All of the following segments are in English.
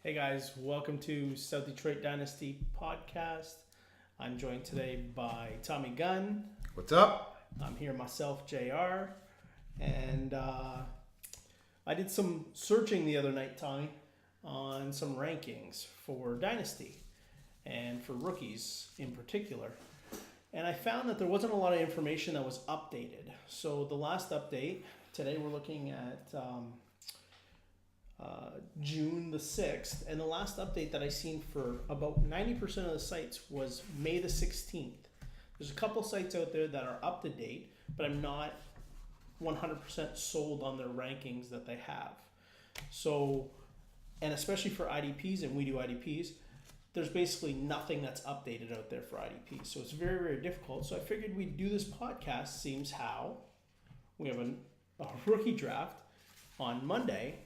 Hey guys, welcome to South Detroit Dynasty Podcast. I'm joined today by Tommy Gunn. What's up? I'm here myself, JR. And I did some searching the other night, Tommy, on some rankings for Dynasty and for rookies in particular. And I found that there wasn't a lot of information that was updated. So the last update, today we're looking at June the 6th, and the last update that I seen for about 90% of the sites was May the 16th. There's a couple sites out there that are up to date, but I'm not 100% sold on their rankings that they have. So, and especially for IDPs, and we do IDPs, there's basically nothing that's updated out there for IDPs. So it's very, very difficult. So I figured we'd do this podcast, seems how. We have a rookie draft on Monday,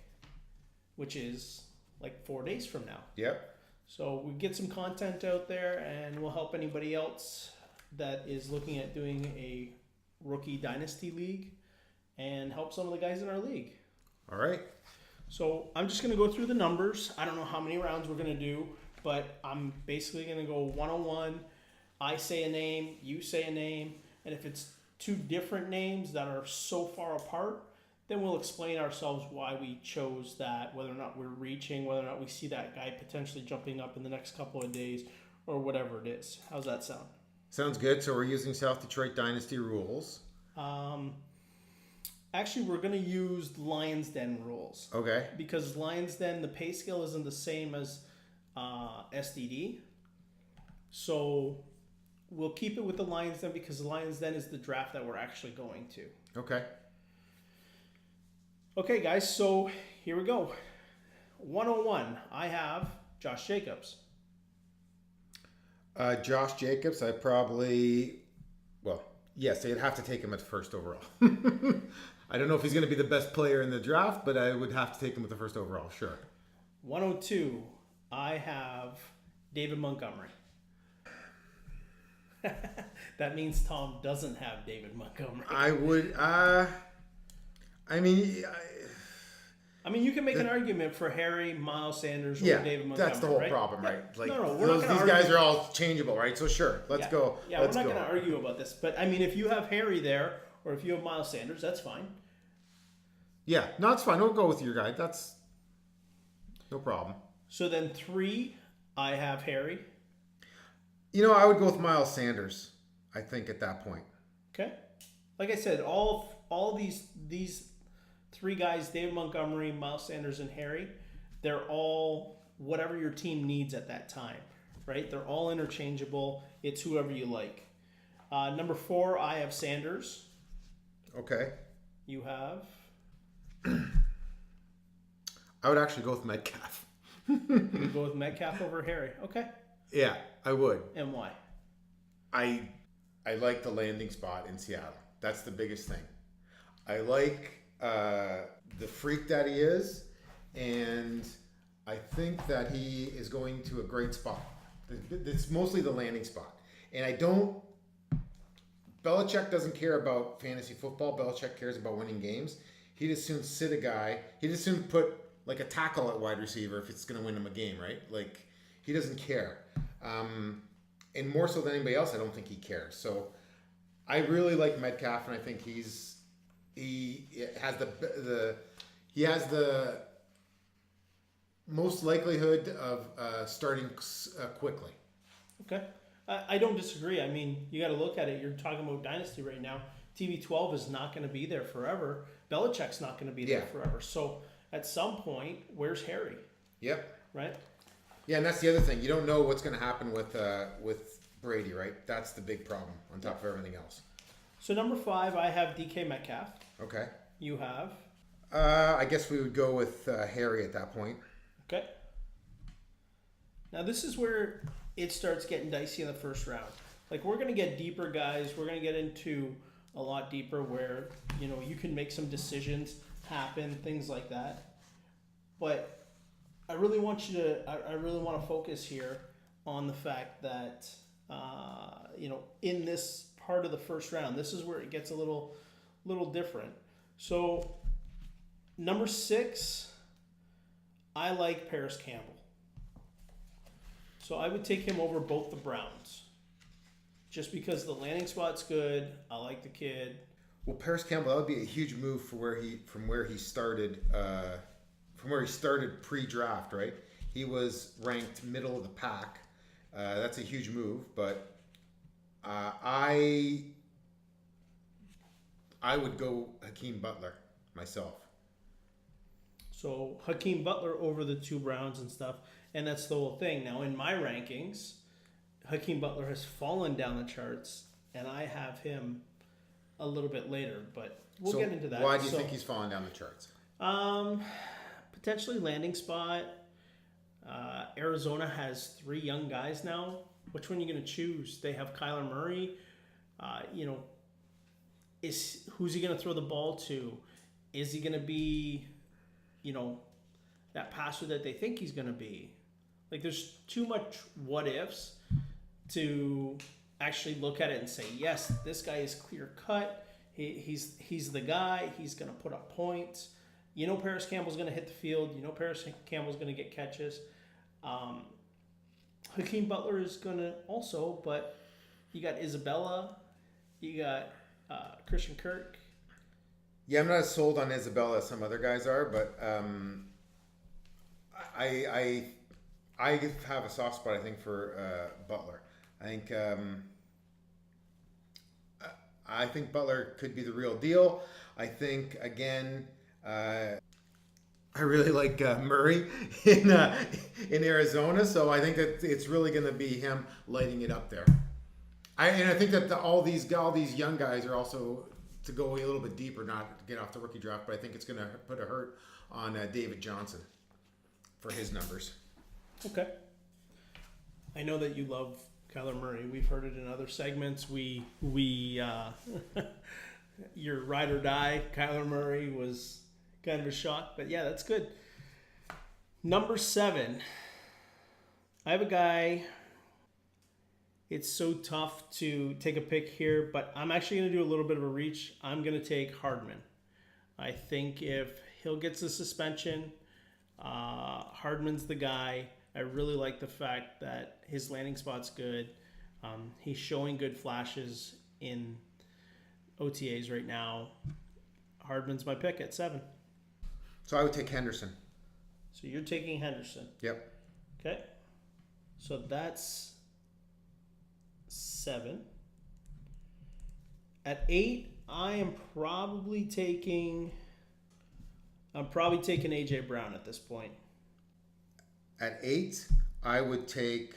which is like 4 days from now. Yep. So we get some content out there, and we'll help anybody else that is looking at doing a rookie dynasty league and help some of the guys in our league. All right. So I'm just going to go through the numbers. I don't know how many rounds we're going to do, but I'm basically going to go one-on-one. I say a name, you say a name, and if it's two different names that are so far apart, then we'll explain ourselves why we chose that, whether or not we're reaching, whether or not we see that guy potentially jumping up in the next couple of days, or whatever it is. How's that sound? Sounds good. So we're using South Detroit Dynasty rules. Actually, we're going to use Lions Den rules. Okay. Because Lions Den, the pay scale isn't the same as SDD. So we'll keep it with the Lions Den because the Lions Den is the draft that we're actually going to. Okay. Okay, guys, so here we go. 101, I have Josh Jacobs. Josh Jacobs, I'd have to take him at first overall. I don't know if he's going to be the best player in the draft, but I would have to take him with the first overall, sure. 102, I have David Montgomery. That means Tom doesn't have David Montgomery. I would, you can make an argument for Harry, Miles Sanders, or David Montgomery. That's the whole right? problem, right? Like, these guys are all changeable, right? So sure, let's go. Yeah, we're not going to argue about this. But, if you have Harry there, or if you have Miles Sanders, that's fine. Yeah, no, it's fine. Don't go with your guy. That's no problem. So then 3, I have Harry. I would go with Miles Sanders, I think, at that point. Okay. Like I said, all these 3 guys, David Montgomery, Miles Sanders, and Harry, they're all whatever your team needs at that time, right? They're all interchangeable. It's whoever you like. Number 4, I have Sanders. Okay. You have? I would actually go with Metcalf. You go with Metcalf over Harry. Okay. Yeah, I would. And why? I like the landing spot in Seattle. That's the biggest thing. I like the freak that he is, and I think that he is going to a great spot. It's mostly the landing spot. And Belichick doesn't care about fantasy football. Belichick cares about winning games. He'd as soon sit a guy. He'd as soon put like a tackle at wide receiver if it's going to win him a game, right? Like, he doesn't care. And more so than anybody else, I don't think he cares. So I really like Metcalf, and I think he has the most likelihood of starting quickly. Okay. I don't disagree. You got to look at it. You're talking about Dynasty right now. TB12 is not going to be there forever. Belichick's not going to be there forever. So at some point, where's Harry? Yep. Right? Yeah, and that's the other thing. You don't know what's going to happen with Brady, right? That's the big problem on top of everything else. So number 5, I have DK Metcalf. Okay. You have? I guess we would go with Harry at that point. Okay. Now this is where it starts getting dicey in the first round. Like, we're going to get deeper, guys. We're going to get into a lot deeper where, you can make some decisions happen, things like that. But I really want to focus here on the fact that, in this part of the first round, this is where it gets a little different. So number 6, I like Paris Campbell. So I would take him over both the Browns. Just because the landing spot's good. I like the kid. Well, Paris Campbell, that would be a huge move from where he started pre-draft, right? He was ranked middle of the pack. That's a huge move, but I would go Hakeem Butler myself. So Hakeem Butler over the two Browns and stuff, and that's the whole thing. Now in my rankings, Hakeem Butler has fallen down the charts, and I have him a little bit later, but we'll get into that. Why do you think he's fallen down the charts? Potentially landing spot. Arizona has 3 young guys now. Which one are you going to choose? They have Kyler Murray. Who's he going to throw the ball to? Is he going to be, that passer that they think he's going to be? Like, there's too much what ifs to actually look at it and say, yes, this guy is clear cut. He's the guy. He's going to put up points. Paris Campbell's going to hit the field. Paris Campbell's going to get catches. Hakeem Butler is going to also, but you got Isabella. You got Christian Kirk. Yeah, I'm not as sold on Isabella as some other guys are, but I have a soft spot, I think, for Butler. I think Butler could be the real deal. I think, again, I really like Murray in Arizona, so I think that it's really going to be him lighting it up there. I think that all these young guys are also, to go a little bit deeper, not to get off the rookie draft, but I think it's going to put a hurt on David Johnson for his numbers. Okay. I know that you love Kyler Murray. We've heard it in other segments. We your ride or die, Kyler Murray was kind of a shock, but yeah, that's good. Number 7. I have a guy. It's so tough to take a pick here, but I'm actually going to do a little bit of a reach. I'm going to take Hardman. I think if Hill gets a suspension, Hardman's the guy. I really like the fact that his landing spot's good. He's showing good flashes in OTAs right now. Hardman's my pick at 7. So I would take Henderson. So you're taking Henderson. Yep. Okay. So that's 7. At 8, I am probably taking AJ Brown at this point. At 8, I would take.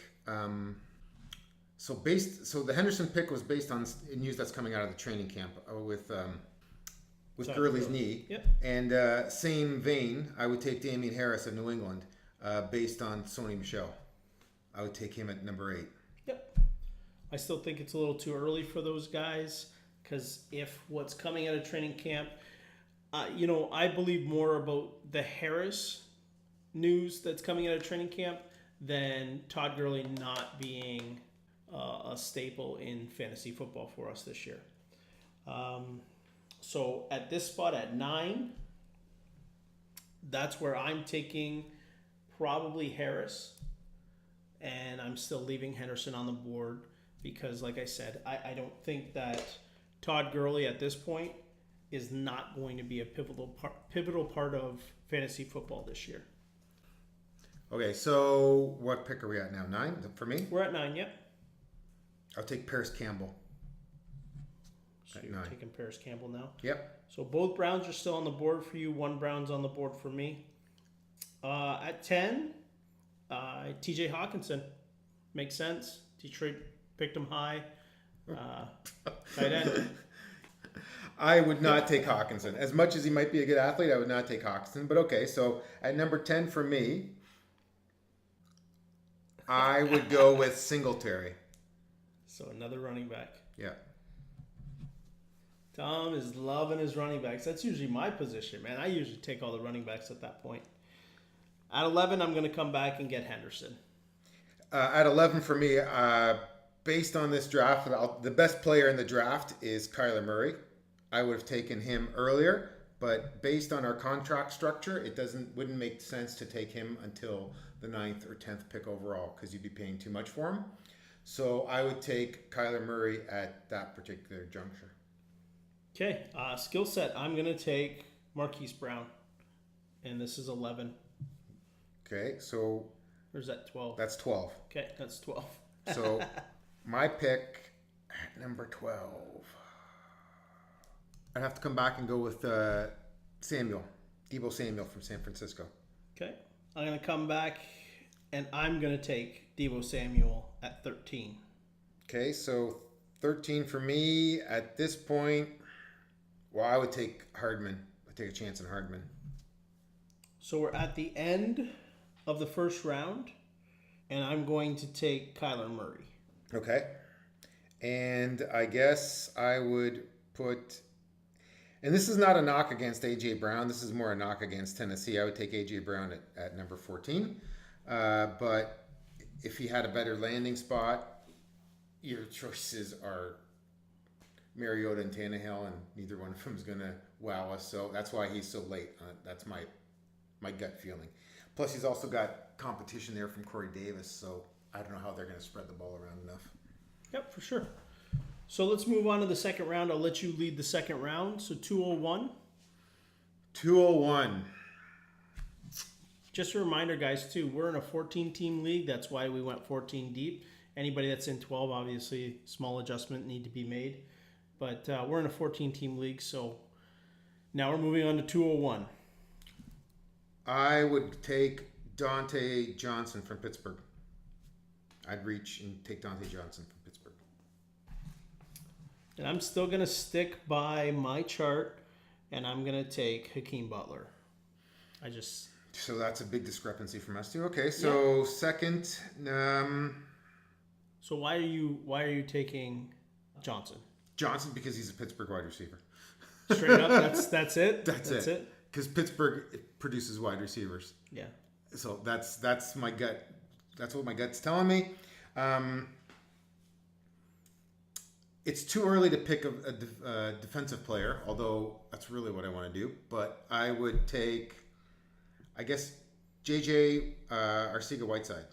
So the Henderson pick was based on news that's coming out of the training camp with Gurley's knee. Yep. And same vein, I would take Damian Harris of New England, based on Sony Michel. I would take him at number 8. Yep. I still think it's a little too early for those guys, because if what's coming out of training camp, I believe more about the Harris news that's coming out of training camp than Todd Gurley not being a staple in fantasy football for us this year. So at this spot at 9, that's where I'm taking probably Harris, and I'm still leaving Henderson on the board because, like I said, I don't think that Todd Gurley at this point is not going to be a pivotal part of fantasy football this year. Okay, so what pick are we at now? 9 for me? We're at 9, yep. I'll take Paris Campbell. So you're taking Paris Campbell now? Yep. So both Browns are still on the board for you. One Brown's on the board for me. At 10, TJ Hawkinson. Makes sense. Detroit picked him high. Tight end. I would not take Hawkinson. As much as he might be a good athlete, I would not take Hawkinson. But okay, so at number 10 for me, I would go with Singletary. So another running back. Yeah. Tom is loving his running backs. That's usually my position, man. I usually take all the running backs at that point. At 11, I'm going to come back and get Henderson. At 11 for me, based on this draft, the best player in the draft is Kyler Murray. I would have taken him earlier. but based on our contract structure, it wouldn't make sense to take him until the 9th or 10th pick overall because you'd be paying too much for him. So I would take Kyler Murray at that particular juncture. Okay, skill set. I'm going to take Marquise Brown, and this is 11. Okay, so Or is that 12? that's 12. Okay, that's 12. So my pick at number 12. I'd have to come back and go with Debo Samuel from San Francisco. Okay, I'm going to come back, and I'm going to take Debo Samuel at 13. Okay, so 13 for me at this point. Well, I would take Hardman. I'd take a chance on Hardman. So we're at the end of the first round, and I'm going to take Kyler Murray. Okay. And I guess I would put, and this is not a knock against A.J. Brown. This is more a knock against Tennessee. I would take A.J. Brown at number 14. But if he had a better landing spot, your choices are Mariota and Tannehill, and neither one of them is going to wow us. So that's why he's so late. That's my gut feeling. Plus, he's also got competition there from Corey Davis. So I don't know how they're going to spread the ball around enough. Yep, for sure. So let's move on to the second round. I'll let you lead the second round. So 201. 201. Just a reminder, guys, too, we're in a 14-team league. That's why we went 14 deep. Anybody that's in 12, obviously, small adjustment need to be made. But we're in a 14-team league, so now we're moving on to 201. I would take Dante Johnson from Pittsburgh. I'd reach and take Dante Johnson from Pittsburgh. And I'm still going to stick by my chart, and I'm going to take Hakeem Butler. So that's a big discrepancy from us too. Okay, so yeah. Second. So why are you taking Johnson? Johnson because he's a Pittsburgh wide receiver. Straight up, that's it. That's it. Because Pittsburgh produces wide receivers. Yeah. So that's my gut. That's what my gut's telling me. It's too early to pick a defensive player, although that's really what I want to do. But I would take, I guess, JJ Arcega-Whiteside.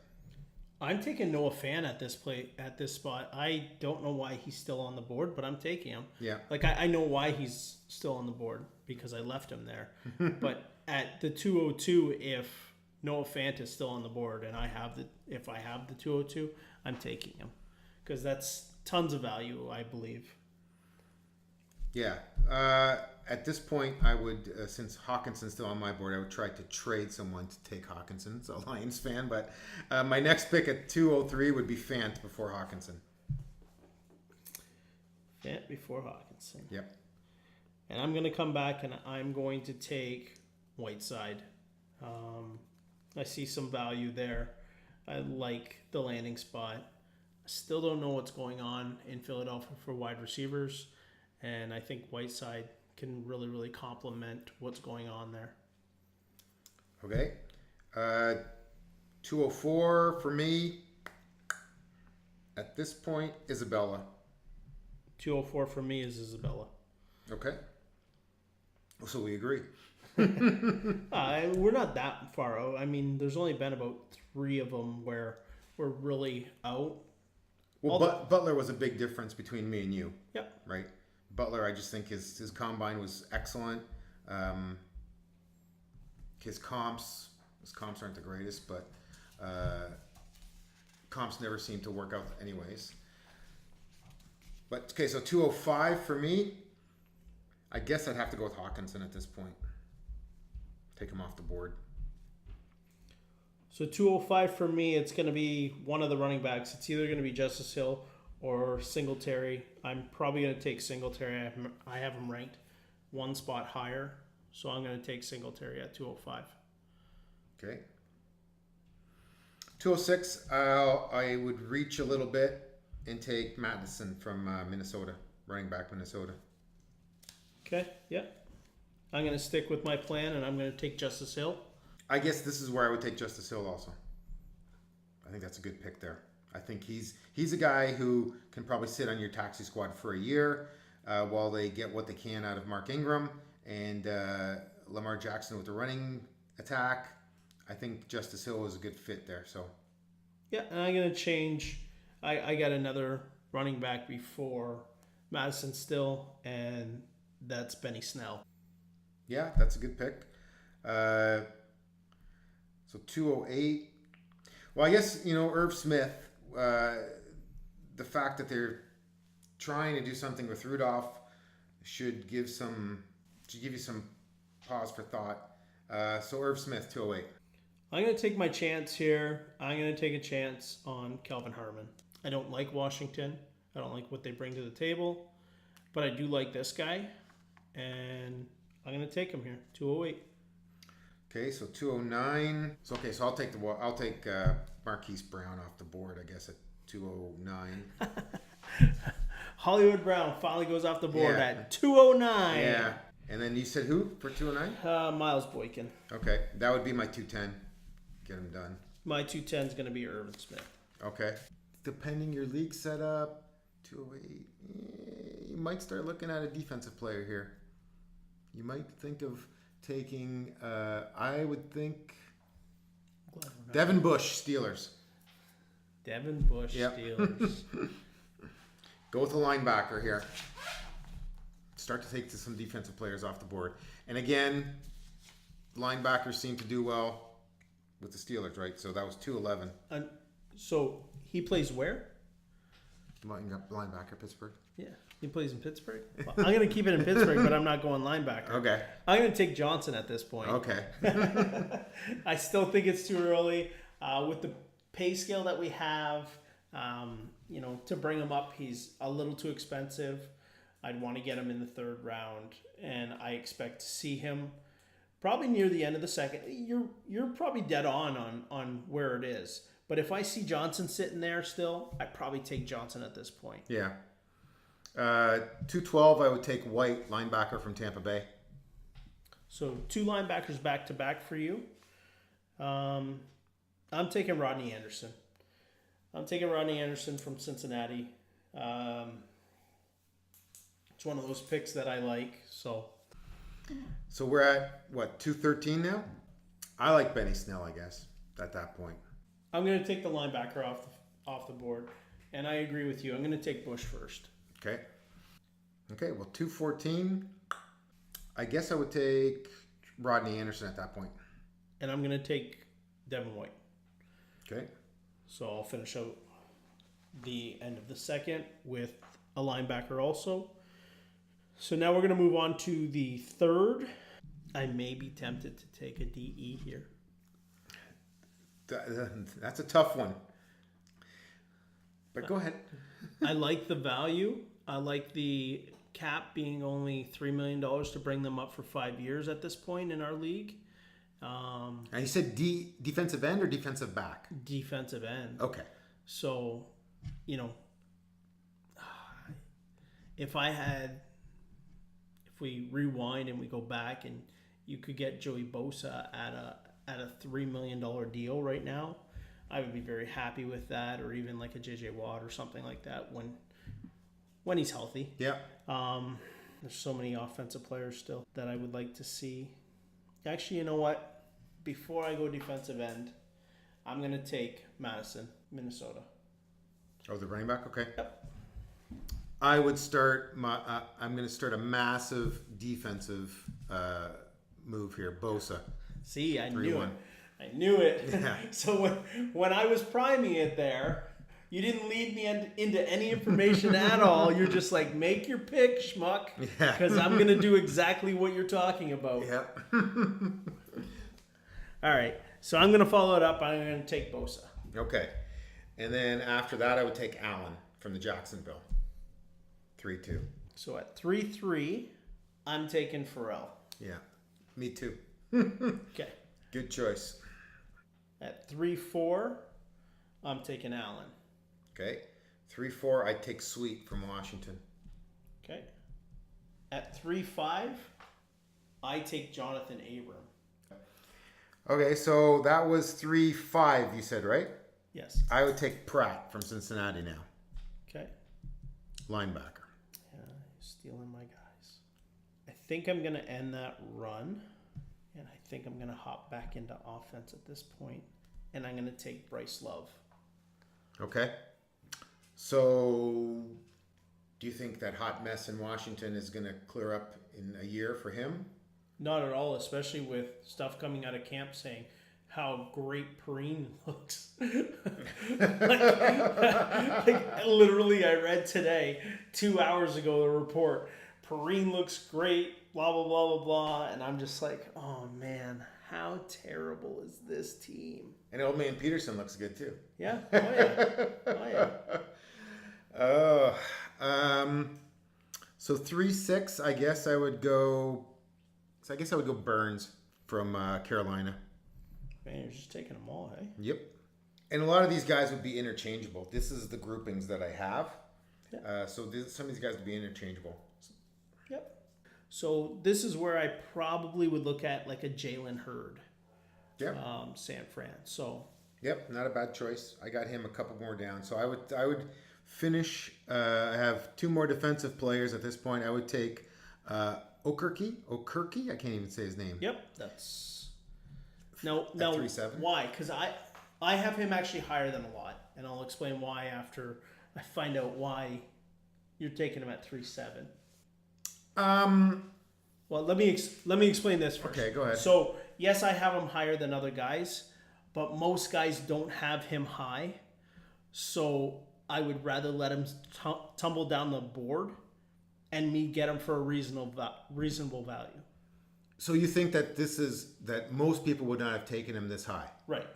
I'm taking Noah Fant at this spot. I don't know why he's still on the board, but I'm taking him. Yeah. Like I know why he's still on the board because I left him there. But at the 202, if Noah Fant is still on the board and if I have the 202, I'm taking him because that's tons of value, I believe. Yeah. At this point, I would, since Hawkinson's still on my board, I would try to trade someone to take Hawkinson. It's a Lions fan, but my next pick at 203 would be Fant before Hawkinson. Fant before Hawkinson. Yep. And I'm going to come back and I'm going to take Whiteside. I see some value there. I like the landing spot. I still don't know what's going on in Philadelphia for wide receivers, and I think Whiteside can really, really complement what's going on there. Okay. 204 for me. At this point, Isabella. 204 for me is Isabella. Okay. So we agree. We're not that far out. I mean, there's only been about 3 of them where we're really out. Well, Butler was a big difference between me and you. Yep. Right? Butler, I just think his combine was excellent. His comps aren't the greatest, but comps never seem to work out anyways. But, okay, so 205 for me. I guess I'd have to go with Hawkinson at this point. Take him off the board. So 205 for me, it's going to be one of the running backs. It's either going to be Justice Hill or Singletary. I'm probably going to take Singletary. I have him ranked one spot higher, so I'm going to take Singletary at 205. Okay. 206, I would reach a little bit and take Madison from Minnesota, running back Minnesota. Okay, yeah. I'm going to stick with my plan, and I'm going to take Justice Hill. I guess this is where I would take Justice Hill also. I think that's a good pick there. I think he's a guy who can probably sit on your taxi squad for a year while they get what they can out of Mark Ingram, and Lamar Jackson with the running attack. I think Justice Hill is a good fit there. So Yeah, and I'm going to change. I got another running back before Madison still, and that's Benny Snell. yeah, that's a good pick. So 208. Well, I guess, Irv Smith, the fact that they're trying to do something with Rudolph should give you some pause for thought. So Irv Smith, 208. I'm going to take my chance here. I'm going to take a chance on Kelvin Harmon. I don't like Washington. I don't like what they bring to the table, but I do like this guy, and I'm going to take him here, 208. Okay, so 209. So I'll take Marquise Brown off the board, I guess, at 209. Hollywood Brown finally goes off the board Yeah. at 209. Yeah. And then you said who for 209? Miles Boykin. Okay, that would be my 210. Get him done. My 210 is going to be Irvin Smith. Okay. Depending your league setup, 208. You might start looking at a defensive player here. You might think of taking, I would think, Devin Bush, Steelers. Devin Bush, Yep. Steelers. Go with a linebacker here. Start to take some defensive players off the board. And again, linebackers seem to do well with the Steelers, right? So that was 211. So he plays where? Linebacker, Pittsburgh. Yeah, he plays in Pittsburgh. Well, I'm going to keep it in Pittsburgh, but I'm not going linebacker. Okay. I'm going to take Johnson at this point. Okay. I still think it's too early. With the pay scale that we have, to bring him up, he's a little too expensive. I'd want to get him in the third round, and I expect to see him probably near the end of the second. You're probably dead on where it is. But if I see Johnson sitting there still, I'd probably take Johnson at this point. Yeah. 212, I would take White, linebacker from Tampa Bay. So 2 linebackers back to back for you. I'm taking Rodney Anderson. I'm taking Rodney Anderson from Cincinnati. It's one of those picks that I like. So we're at, what, 213 now? I like Benny Snell, I guess, at that point. I'm going to take the linebacker off the board. And I agree with you. I'm going to take Bush first. Okay, well, 214, I guess I would take Rodney Anderson at that point. And I'm going to take Devin White. Okay. So I'll finish out the end of the second with a linebacker also. So now we're going to move on to the third. I may be tempted to take a DE here. That's a tough one. But go ahead. I like the value. I like the cap being only $3 million to bring them up for 5 years at this point in our league. And you said defensive end or defensive back? Defensive end. Okay. So, if we rewind and we go back and you could get Joey Bosa at a $3 million deal right now, I would be very happy with that, or even like a JJ Watt or something like that when he's healthy. Yeah. There's so many offensive players still that I would like to see. Actually, you know what? Before I go defensive end, I'm going to take Madison, Minnesota. Oh, the running back? Okay. Yep. I would start I'm going to start a massive defensive move here. Bosa. See, I knew 3-1. it. I knew it. Yeah. So when I was priming it there, you didn't lead me into any information at all. You're just like, make your pick, schmuck, because I'm going to do exactly what you're talking about. Yep. All right. So I'm going to follow it up. I'm going to take Bosa. Okay. And then after that, I would take Allen from the Jacksonville. 3-2. So at 3-3, I'm taking Pharrell. Yeah. Me too. Okay. Good choice. At 3-4, I'm taking Allen. Okay. 3-4, I take Sweet from Washington. Okay. At 3-5, I take Jonathan Abram. Okay, so that was 3-5, you said, right? Yes. I would take Pratt from Cincinnati now. Okay. Linebacker. Yeah, stealing my guys. I think I'm going to end that run, and I think I'm going to hop back into offense at this point, and I'm going to take Bryce Love. Okay. So, do you think that hot mess in Washington is going to clear up in a year for him? Not at all, especially with stuff coming out of camp saying how great Perrine looks. like, literally, I read today, 2 hours ago, the report. Perrine looks great, blah, blah, blah, blah, blah. And I'm just like, oh, man, how terrible is this team? And old man Peterson looks good, too. Yeah. Oh, yeah. Oh, yeah. So 3-6, I guess I would go... So I guess I would go Burns from Carolina. Man, you're just taking them all, hey? Yep. And a lot of these guys would be interchangeable. This is the groupings that I have. Yeah. Some of these guys would be interchangeable. Yep. So this is where I probably would look at like a Jalen Hurd. Yep. San Fran. So. Yep, not a bad choice. I got him a couple more down. So I would finish. I have 2 more defensive players at this point. I would take Okirky. I can't even say his name. Yep, that's no. 3-7. Why? Because I have him actually higher than a lot, and I'll explain why after I find out why you're taking him at 3-7. Well, let me explain this first. Okay, go ahead. So yes, I have him higher than other guys, but most guys don't have him high. So I would rather let him tumble down the board, and me get him for a reasonable value. So you think that that most people would not have taken him this high? Right.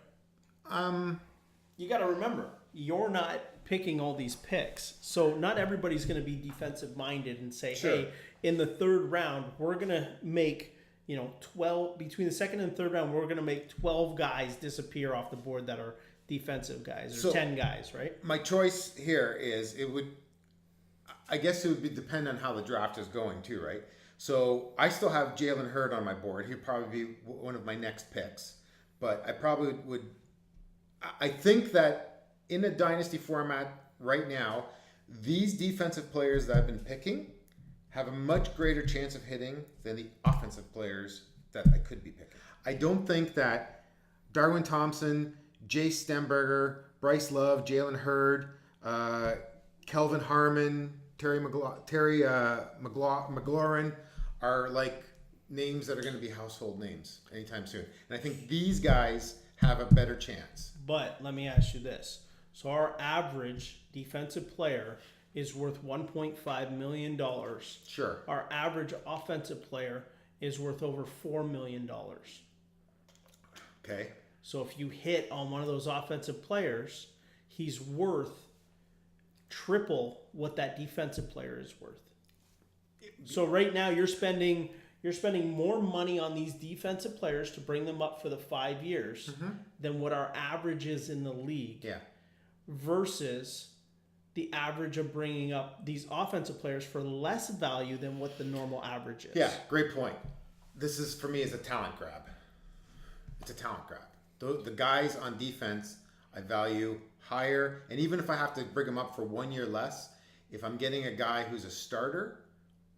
You got to remember, you're not picking all these picks. So not everybody's going to be defensive minded and say, sure, hey, in the 3rd round, we're going to make, 12 between the 2nd and 3rd round, we're going to make 12 guys disappear off the board that are defensive guys, or 10 guys, right? My choice here is I guess it would depend on how the draft is going too, right? So I still have Jalen Hurd on my board. He'd probably be one of my next picks. But I probably would... I think that in a dynasty format right now, these defensive players that I've been picking have a much greater chance of hitting than the offensive players that I could be picking. I don't think that Darwin Thompson, Jay Stemberger, Bryce Love, Jalen Hurd, Kelvin Harmon, Terry McLaurin are like names that are going to be household names anytime soon. And I think these guys have a better chance. But let me ask you this. So our average defensive player is worth $1.5 million. Sure. Our average offensive player is worth over $4 million. Okay. So if you hit on one of those offensive players, he's worth triple what that defensive player is worth. So right now you're spending more money on these defensive players to bring them up for the 5 years than what our average is in the league. Yeah. Versus the average of bringing up these offensive players for less value than what the normal average is. Yeah, great point. This is, for me, is a talent grab. It's a talent grab. The guys on defense I value higher, and even if I have to bring them up for 1 year less, if I'm getting a guy who's a starter,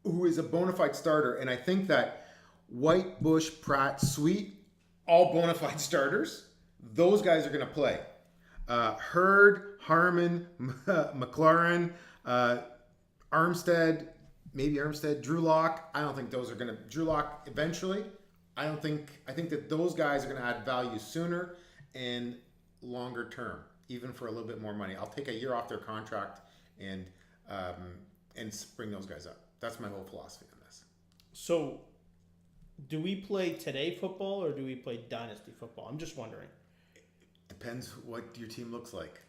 who is a bona fide starter, and I think that White, Bush, Pratt, Sweet, all bona fide starters, those guys are going to play. Hurd, Harmon, McLaurin, Armstead, Drew Lock. I don't think those are going to... Drew Lock eventually. I think that those guys are going to add value sooner and longer term, even for a little bit more money. I'll take a year off their contract and bring those guys up. That's my whole philosophy on this. So, do we play today football or do we play dynasty football? I'm just wondering. Depends what your team looks like.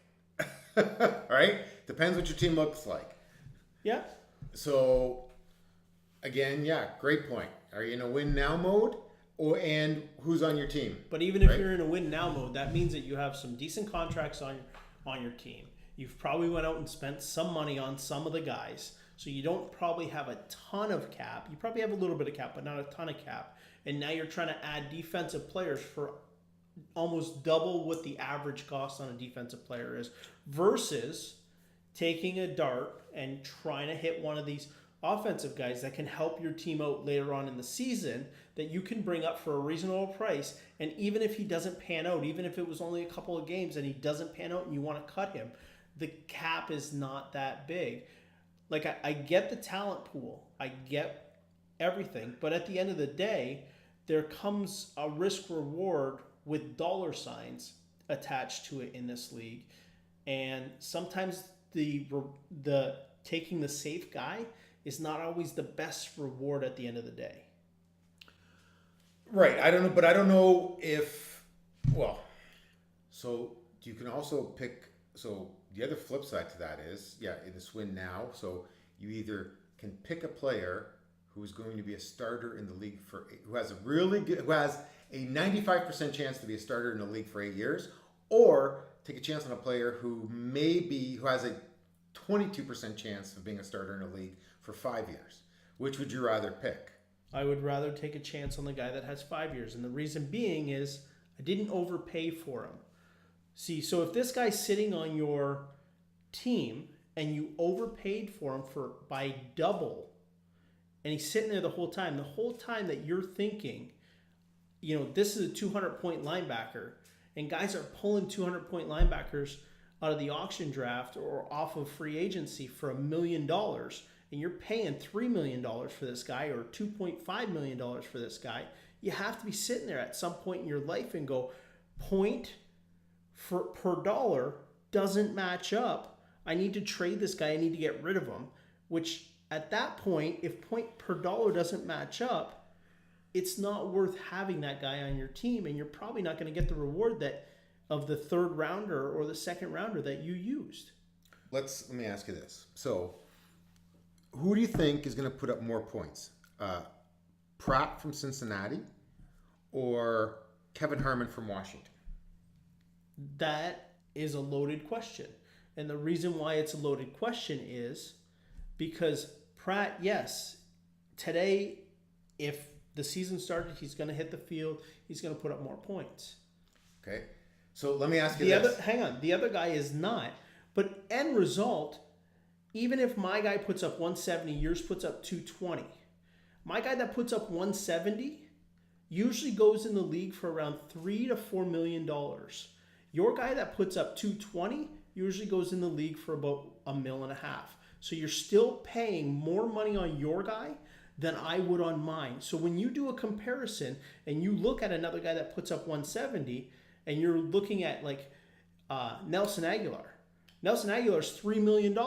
Right? Depends what your team looks like. Yeah. So, again, yeah, great point. Are you in a win now mode? And who's on your team? But even if you're in a win now mode, that means that you have some decent contracts on your team. You've probably went out and spent some money on some of the guys. So you don't probably have a ton of cap. You probably have a little bit of cap, but not a ton of cap. And now you're trying to add defensive players for almost double what the average cost on a defensive player is, versus taking a dart and trying to hit one of these offensive guys that can help your team out later on in the season that you can bring up for a reasonable price. And even if he doesn't pan out, even if it was only a couple of games and he doesn't pan out and you want to cut him, the cap is not that big. Like, I get the talent pool. I get everything. But at the end of the day, there comes a risk reward with dollar signs attached to it in this league. And sometimes the taking the safe guy is not always the best reward at the end of the day. Right. I don't know, but I don't know if, well, so you can also pick, so the other flip side to that is, in this win now, so you either can pick a player who is going to be a starter in the league who has a 95% chance to be a starter in the league for 8 years, or take a chance on a player who has a 22% chance of being a starter in the league for 5 years. Which would you rather pick? I would rather take a chance on the guy that has 5 years. And the reason being is I didn't overpay for him. See, so if this guy's sitting on your team and you overpaid for him by double, and he's sitting there the whole time that you're thinking, this is a 200-point linebacker, and guys are pulling 200-point linebackers out of the auction draft or off of free agency for $1 million, and you're paying $3 million for this guy or $2.5 million for this guy, you have to be sitting there at some point in your life and go, point per dollar doesn't match up. I need to trade this guy. I need to get rid of him, which at that point, if point per dollar doesn't match up, it's not worth having that guy on your team, and you're probably not going to get the reward of the third rounder or the second rounder that you used. Let me ask you this. So, who do you think is going to put up more points? Pratt from Cincinnati or Kevin Harmon from Washington? That is a loaded question. And the reason why it's a loaded question is because Pratt, yes, today, if the season started, he's going to hit the field, he's going to put up more points. Okay. So let me ask you this. The other guy is not. But end result, even if my guy puts up 170, yours puts up 220. My guy that puts up 170 usually goes in the league for around $3 to $4 million. Your guy that puts up 220 usually goes in the league for about $1.5 million. So you're still paying more money on your guy than I would on mine. So when you do a comparison and you look at another guy that puts up 170 and you're looking at like Nelson Aguilar. Nelson Aguilar's $3 million.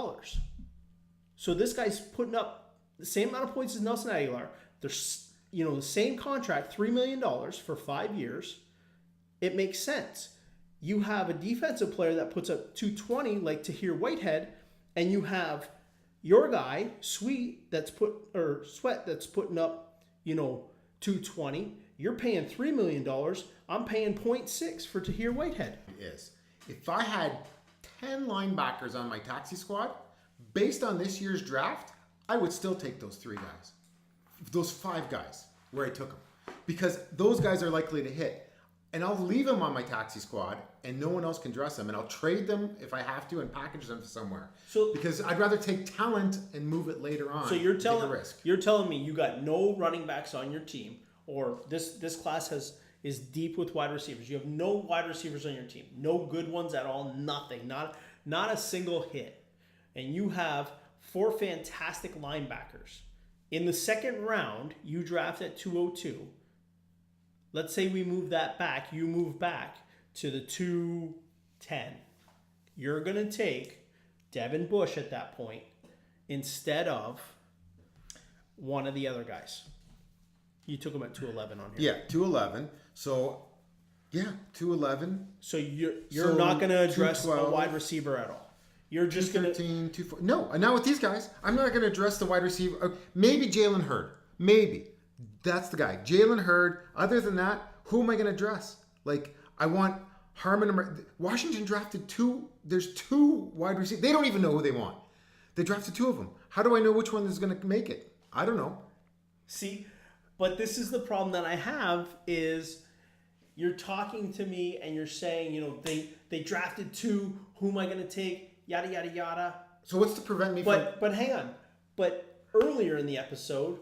So this guy's putting up the same amount of points as Nelson Aguilar. There's the same contract, $3 million for 5 years. It makes sense. You have a defensive player that puts up 220 like Tahir Whitehead, and you have your guy, Sweat, that's putting up, 220. You're paying $3 million. I'm paying 0.6 for Tahir Whitehead. Is if I had 10 linebackers on my taxi squad, based on this year's draft, I would still take those 3 guys. Those 5 guys where I took them. Because those guys are likely to hit. And I'll leave them on my taxi squad and no one else can dress them. And I'll trade them if I have to and package them somewhere. Because I'd rather take talent and move it later on. So you're telling me you got no running backs on your team, or this class is deep with wide receivers. You have no wide receivers on your team. No good ones at all, nothing. Not a single hit. And you have 4 fantastic linebackers. In the second round, you draft at 202. Let's say we move that back. You move back to the 210. You're going to take Devin Bush at that point instead of one of the other guys. You took him at 211 on here. Yeah, 211. So, 211. So you're not going to address a wide receiver at all. You're just going to... 214. No, not with these guys. I'm not going to address the wide receiver. Maybe Jalen Hurd. Maybe. That's the guy. Jalen Hurd. Other than that, who am I going to address? Like, I want Harmon. Washington drafted 2. There's 2 wide receivers. They don't even know who they want. They drafted 2 of them. How do I know which one is going to make it? I don't know. See, but this is the problem that I have is you're talking to me and you're saying, they drafted 2. Who am I going to take? Yada, yada, yada. So what's to prevent me from... But hang on. But earlier in the episode,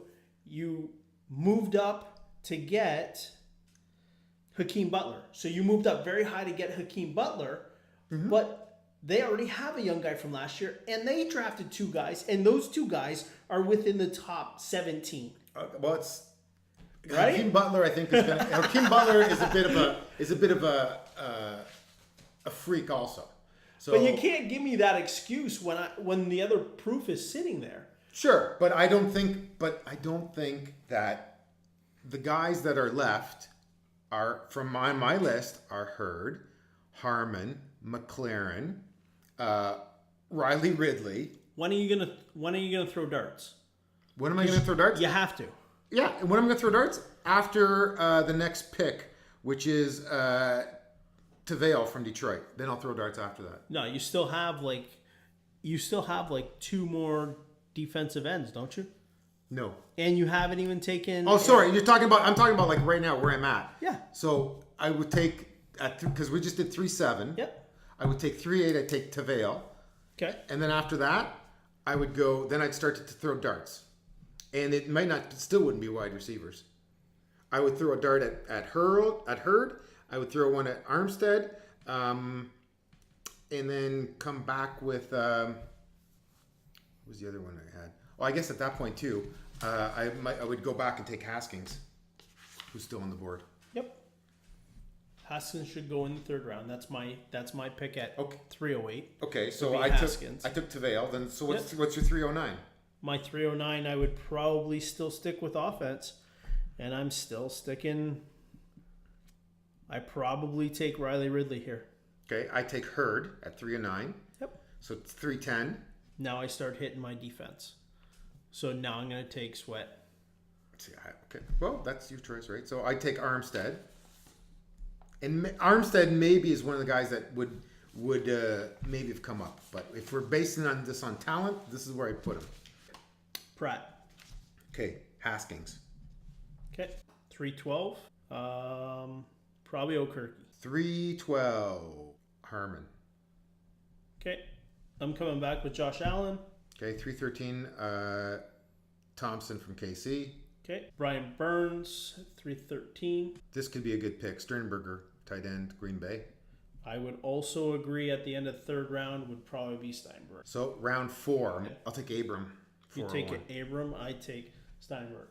you moved up to get Hakeem Butler. So you moved up very high to get Hakeem Butler, but they already have a young guy from last year, and they drafted 2 guys, and those 2 guys are within the top 17. Well, it's Right? Hakeem Butler. I think is going to. Hakeem Butler is a bit of a freak also. So, But you can't give me that excuse when the other proof is sitting there. Sure, but I don't think that the guys that are left are from my list are Hurd, Harmon, McLaren, Riley Ridley. When are you gonna throw darts? When am I going to throw darts? You have to. Yeah, and when I'm going to throw darts after the next pick, which is Tavale from Detroit. Then I'll throw darts after that. No, you still have like 2 more defensive ends, don't you? No. And you haven't even taken. Oh, sorry. I'm talking about like right now where I'm at. Yeah. So I would take because we just did 3-7. Yep. I would take 3-8. I'd take Tavale. Okay. And then after that, I would go. Then I'd start to throw darts, and it might not. Still wouldn't be wide receivers. I would throw a dart at Hurd. I would throw one at Armstead, and then come back with what was the other one I had? Oh, I guess at that point too, I would go back and take Haskins, who's still on the board. Yep. Haskins should go in the 3rd round. That's my pick at Okay. 308. Okay, so Would be I Haskins. took Tavale. Then so what's your 309? My 309, I would probably still stick with offense, and I'm still sticking. I probably take Riley Ridley here. Okay, I take Hurd at 309. Yep. So it's 310. Now I start hitting my defense. So now I'm going to take Sweat. See, okay. Well, that's your choice, right? So I take Armstead. And Armstead maybe is one of the guys that would maybe have come up. But if we're basing this on talent, this is where I put him. Pratt. Okay, Haskins. Okay. 312. Probably Okirky. 312. Harmon. Okay. I'm coming back with Josh Allen. Okay, 313. Thompson from KC. Okay. Brian Burns, 313. This could be a good pick. Sternberger, tight end, Green Bay. I would also agree at the end of the 3rd round would probably be Steinberg. So round 4, I'll take Abram. You take it, Abram. I take Steinberger.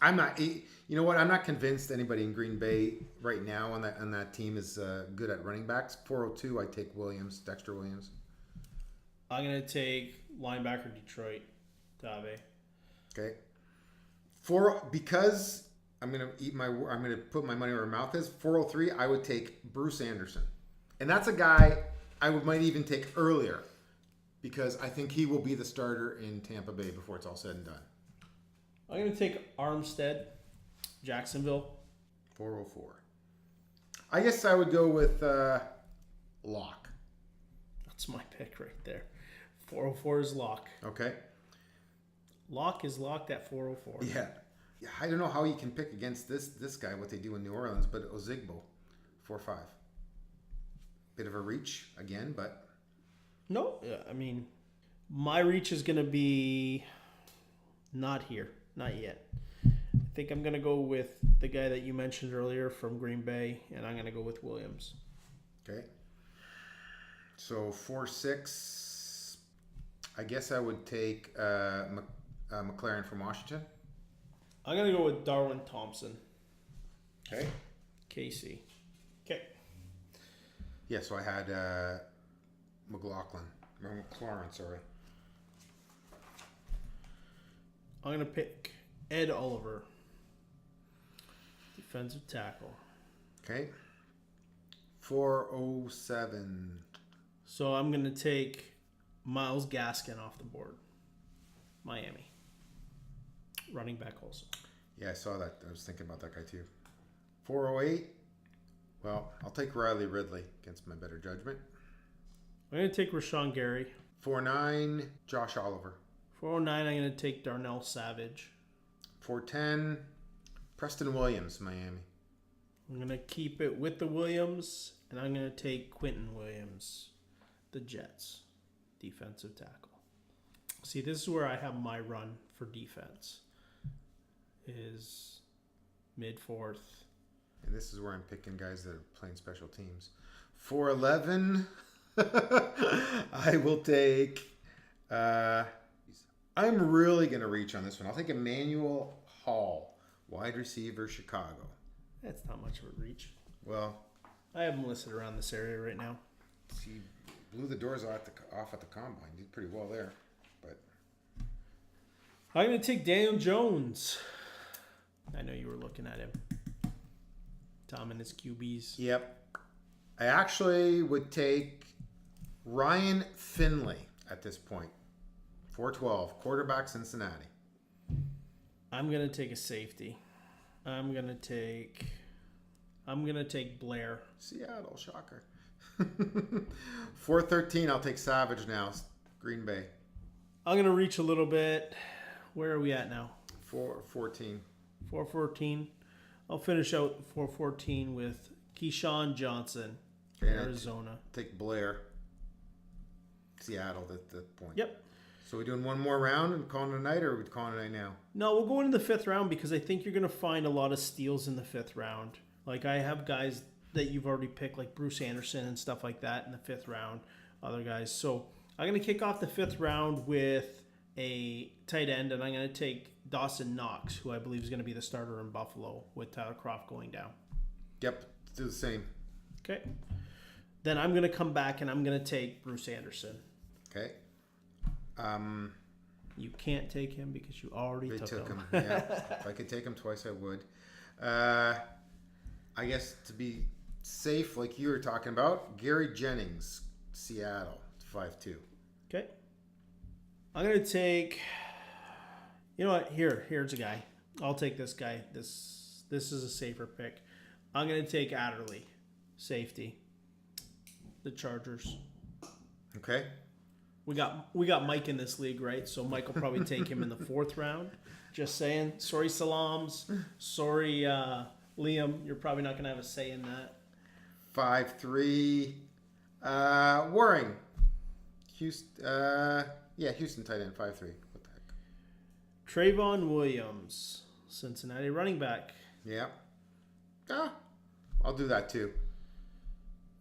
I'm not. You know what? I'm not convinced anybody in Green Bay right now on that team is good at running backs. 402. I take Williams, Dexter Williams. I'm gonna take linebacker Detroit, Dave. Okay. Because I'm gonna put my money where my mouth is. 403. I would take Bruce Anderson, and that's a guy I might even take earlier because I think he will be the starter in Tampa Bay before it's all said and done. I'm going to take Armstead, Jacksonville. 404. I guess I would go with Locke. That's my pick right there. 404 is Locke. Okay. Locke is locked at 404. Yeah. I don't know how you can pick against this guy, what they do in New Orleans, but Ozigbo, 4-5. Bit of a reach again, but... No, I mean, my reach is going to be not here. Not yet. I think I'm going to go with the guy that you mentioned earlier from Green Bay, and I'm going to go with Williams. Okay. So 4-6. I guess I would take McLaren from Washington. I'm going to go with Darwin Thompson. Okay. KC. Okay. Yeah, so I had McLaurin, sorry. I'm going to pick Ed Oliver, defensive tackle. Okay. 407. So I'm going to take Myles Gaskin off the board. Miami. Running back also. Yeah, I saw that. I was thinking about that guy too. 408. Well, I'll take Riley Ridley against my better judgment. I'm going to take Rashawn Gary. 4-9, Josh Oliver. 409, I'm going to take Darnell Savage. 410, Preston Williams, Miami. I'm going to keep it with the Williams, and I'm going to take Quentin Williams, the Jets, defensive tackle. See, this is where I have my run for defense. Is mid fourth. And this is where I'm picking guys that are playing special teams. 4'11", I will take... I'm really going to reach on this one. I'll take Emmanuel Hall, wide receiver, Chicago. That's not much of a reach. Well, I have him listed around this area right now. he blew the doors off at the combine. Did pretty well there. But I'm going to take Daniel Jones. I know you were looking at him. Tom and his QBs. Yep. I actually would take Ryan Finley at this point. 412, quarterback, Cincinnati. I'm going to take a safety. I'm going to take Blair. Seattle, shocker. 413, I'll take Savage now. Green Bay. I'm going to reach a little bit. Where are we at now? 414. 414. I'll finish out 414 with Keyshawn Johnson, Okay, Arizona. Take Blair. Seattle at that point. Yep. So we doing one more round and calling it a night, or are we calling it a night now? No, we'll go into the 5th round because I think you're going to find a lot of steals in the 5th round. Like I have guys that you've already picked, like Bruce Anderson and stuff like that in the 5th round. Other guys. So I'm going to kick off the 5th round with a tight end, and I'm going to take Dawson Knox, who I believe is going to be the starter in Buffalo with Tyler Kroft going down. Yep, do the same. Okay. Then I'm going to come back and I'm going to take Bruce Anderson. Okay. You can't take him because you already They took him. Yeah. If I could take him twice, I would. I guess to be safe, like you were talking about, Gary Jennings, Seattle, 5'2". Okay. I'm going to take... You know what? Here's a guy. I'll take this guy. This is a safer pick. I'm going to take Adderley, safety. The Chargers. Okay. We got Mike in this league, right? So Mike will probably take him in the 4th round. Just saying. Sorry, Salams. Sorry, Liam. You're probably not going to have a say in that. 5'3". Waring. Houston tight end, 5'3". What the heck? Trayvon Williams, Cincinnati running back. Yeah. I'll do that too.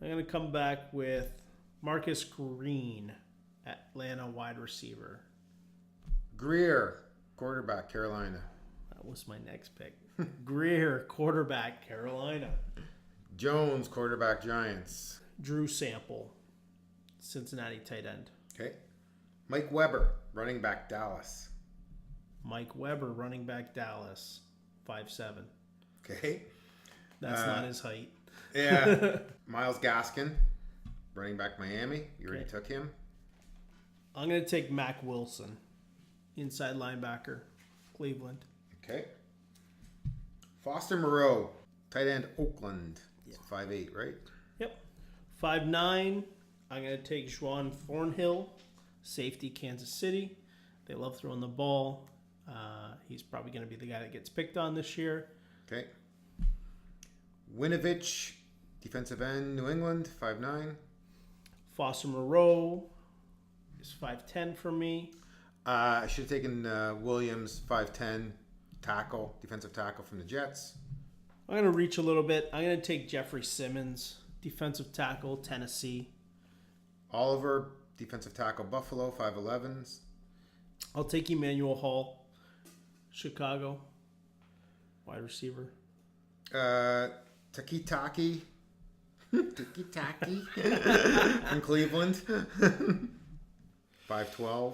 I'm going to come back with Marcus Green, Atlanta wide receiver. Greer, quarterback, Carolina. That was my next pick. Greer, quarterback, Carolina. Jones, quarterback, Giants. Drew Sample, Cincinnati tight end. Okay. Mike Weber, running back, Dallas. Mike Weber, running back, Dallas, 5'7". Okay. That's not his height. Yeah. Myles Gaskin, running back, Miami. You already took him. I'm going to take Mac Wilson, inside linebacker, Cleveland. Okay. Foster Moreau, tight end, Oakland. Yeah. 5'8", right? Yep. 5'9". I'm going to take Juan Thornhill, safety, Kansas City. They love throwing the ball. He's probably going to be the guy that gets picked on this year. Okay. Winovich, defensive end, New England, 5'9". Foster Moreau is 5'10" for me. I should have taken Williams, 5'10", tackle, defensive tackle from the Jets. I'm going to reach a little bit. I'm going to take Jeffrey Simmons, defensive tackle, Tennessee. Oliver, defensive tackle, Buffalo, 5'11". I'll take Emmanuel Hall, Chicago, wide receiver. Takitaki from Cleveland, 5'12".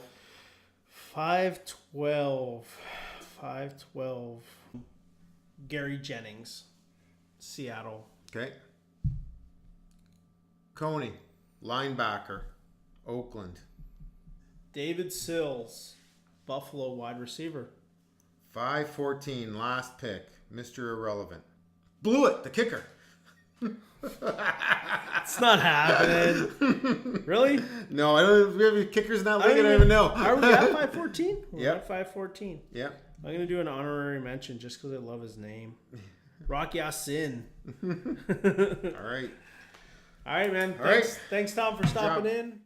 5'12". Gary Jennings, Seattle. Okay. Coney, linebacker, Oakland. David Sills, Buffalo wide receiver. 5'14", last pick, Mr. Irrelevant. Blew it, the kicker. It's not happening. Really? No, I don't. We have kickers in that league. I don't even know. Are we at 5'14"? We're Yep. at 5'14". Yep. I'm going to do an honorary mention just because I love his name. Rock Yassin. All right. All right, man. All right. Thanks, Tom, for stopping in.